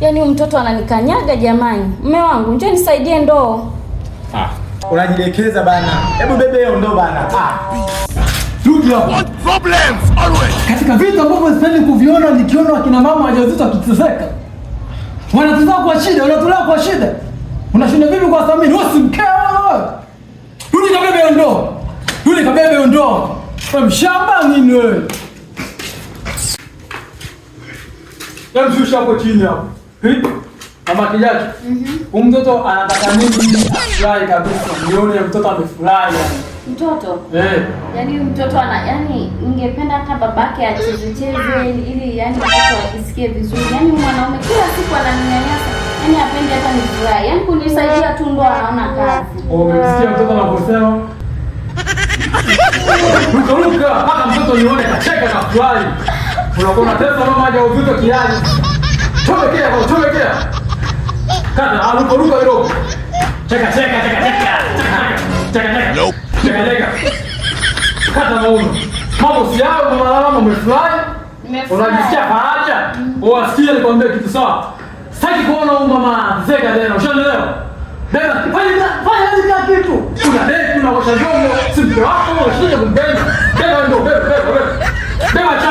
Yaani mtoto ananikanyaga jamani. Mume wangu, njoo nisaidie ndoo. Unajidekeza bana. Hebu bebe hiyo ndoo bana. Rudi hapo. What problems always? Katika vitu ambavyo sipendi kuviona nikiona wakina mama wajawazito wakiteseka. Wanatuzaa kwa shida, wanatolewa kwa shida. Unashinda vipi kwa thamini? Wewe si mkeo wewe. Rudi kabebe hiyo ndoo. Rudi kabebe hiyo ndoo. Wewe mshamba nini wewe? Shusha hapo chini hapo. Mama Kijaji. Mtoto anataka nini? Afurahi kabisa. Nione mtoto amefurahi yani. Mtoto? Yaani mtoto yaani ningependa hata babake acheze ili yaani mtoto ajisikie vizuri. Yaani mwanaume kila siku ananinyanyasa. Yaani hapendi hata nifurahi. Yaani kunisaidia tu ndo anaona kazi. Umesikia mtoto anaposema? Ruka hata mtoto nione kacheka na furahi. Unakuwa unatesa mama haja uzito kiasi. Chomekea. Kata, ruka kidogo. Cheka. Nope. Cheka. Kata mauno. Mambo si yao kwa mama umefurahi? Unajisikia faraja? Wasikia nikwambie kitu sawa. Sitaki kuona mama zeka tena. Ushaelewa? Beba, fanya kila kitu. Kuna date, kuna washa jongo, si mke wako, unashija kumpenda. Beba ndo, beba. Beba chapa.